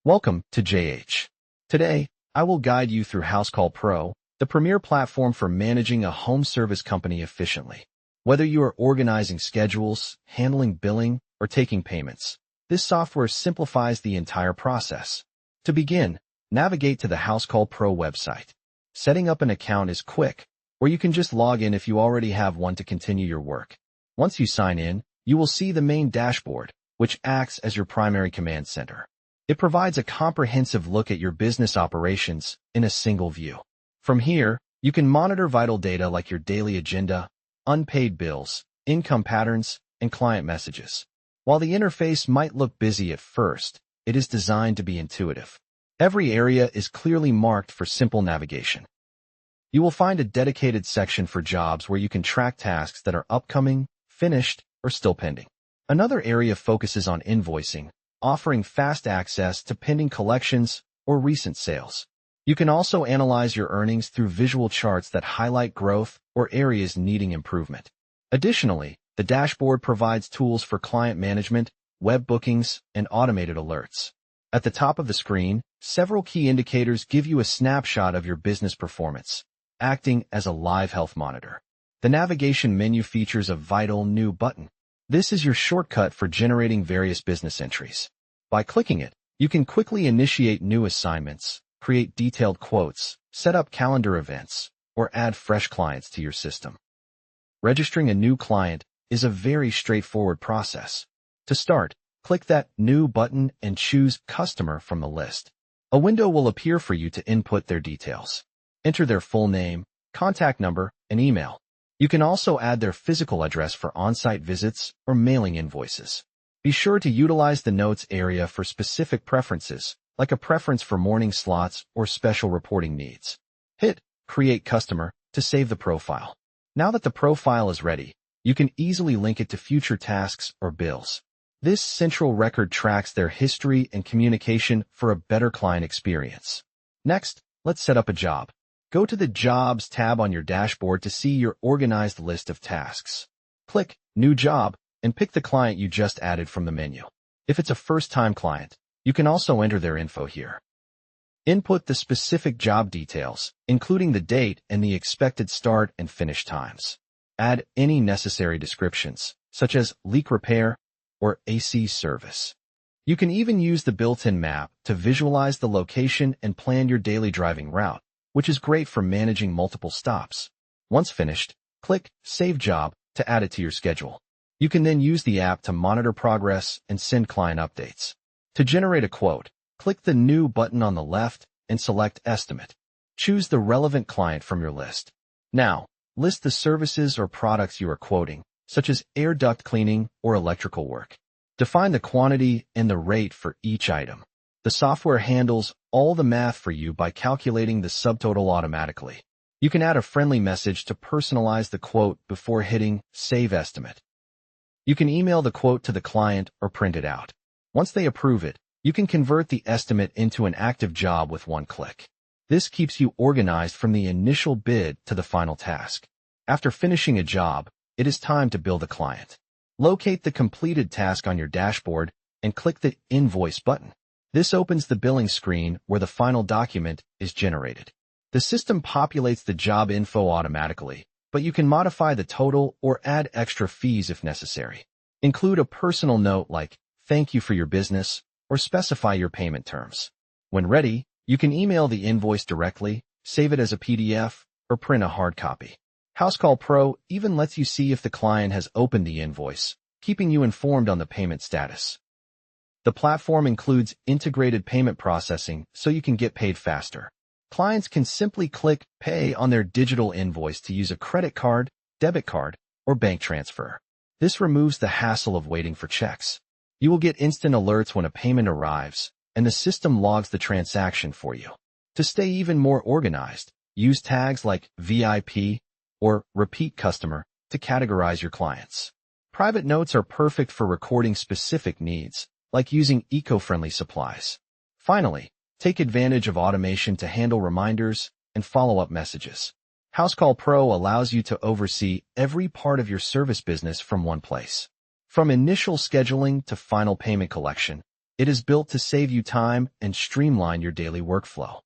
Welcome to JH. Today, I will guide you through Housecall Pro, the premier platform for managing a home service company efficiently. Whether you are organizing schedules, handling billing, or taking payments, this software simplifies the entire process. To begin, navigate to the Housecall Pro website. Setting up an account is quick, or you can just log in if you already have one to continue your work. Once you sign in, you will see the main dashboard, which acts as your primary command center. It provides a comprehensive look at your business operations in a single view. From here, you can monitor vital data like your daily agenda, unpaid bills, income patterns, and client messages. While the interface might look busy at first, it is designed to be intuitive. Every area is clearly marked for simple navigation. You will find a dedicated section for jobs where you can track tasks that are upcoming, finished, or still pending. Another area focuses on invoicing, offering fast access to pending collections or recent sales. You can also analyze your earnings through visual charts that highlight growth or areas needing improvement. Additionally, the dashboard provides tools for client management, web bookings, and automated alerts. At the top of the screen, several key indicators give you a snapshot of your business performance, acting as a live health monitor. The navigation menu features a vital new button. This is your shortcut for generating various business entries. By clicking it, you can quickly initiate new assignments, create detailed quotes, set up calendar events, or add fresh clients to your system. Registering a new client is a very straightforward process. To start, click that New button and choose Customer from the list. A window will appear for you to input their details. Enter their full name, contact number, and email. You can also add their physical address for on-site visits or mailing invoices. Be sure to utilize the Notes area for specific preferences, like a preference for morning slots or special reporting needs. Hit Create Customer to save the profile. Now that the profile is ready, you can easily link it to future tasks or bills. This central record tracks their history and communication for a better client experience. Next, let's set up a job. Go to the Jobs tab on your dashboard to see your organized list of tasks. Click New Job and pick the client you just added from the menu. If it's a first-time client, you can also enter their info here. Input the specific job details, including the date and the expected start and finish times. Add any necessary descriptions, such as leak repair or AC service. You can even use the built-in map to visualize the location and plan your daily driving route, which is great for managing multiple stops. Once finished, click Save Job to add it to your schedule. You can then use the app to monitor progress and send client updates. To generate a quote, click the New button on the left and select Estimate. Choose the relevant client from your list. Now, list the services or products you are quoting, such as air duct cleaning or electrical work. Define the quantity and the rate for each item. The software handles all the math for you by calculating the subtotal automatically. You can add a friendly message to personalize the quote before hitting Save Estimate. You can email the quote to the client or print it out. Once they approve it, you can convert the estimate into an active job with one click. This keeps you organized from the initial bid to the final task. After finishing a job, it is time to bill the client. Locate the completed task on your dashboard and click the Invoice button. This opens the billing screen where the final document is generated. The system populates the job info automatically, but you can modify the total or add extra fees if necessary. Include a personal note like, "Thank you for your business," or specify your payment terms. When ready, you can email the invoice directly, save it as a PDF, or print a hard copy. Housecall Pro even lets you see if the client has opened the invoice, keeping you informed on the payment status. The platform includes integrated payment processing so you can get paid faster. Clients can simply click Pay on their digital invoice to use a credit card, debit card, or bank transfer. This removes the hassle of waiting for checks. You will get instant alerts when a payment arrives, and the system logs the transaction for you. To stay even more organized, use tags like VIP or Repeat Customer to categorize your clients. Private notes are perfect for recording specific needs, like using eco-friendly supplies. Finally, take advantage of automation to handle reminders and follow-up messages. Housecall Pro allows you to oversee every part of your service business from one place. From initial scheduling to final payment collection, It is built to save you time and streamline your daily workflow.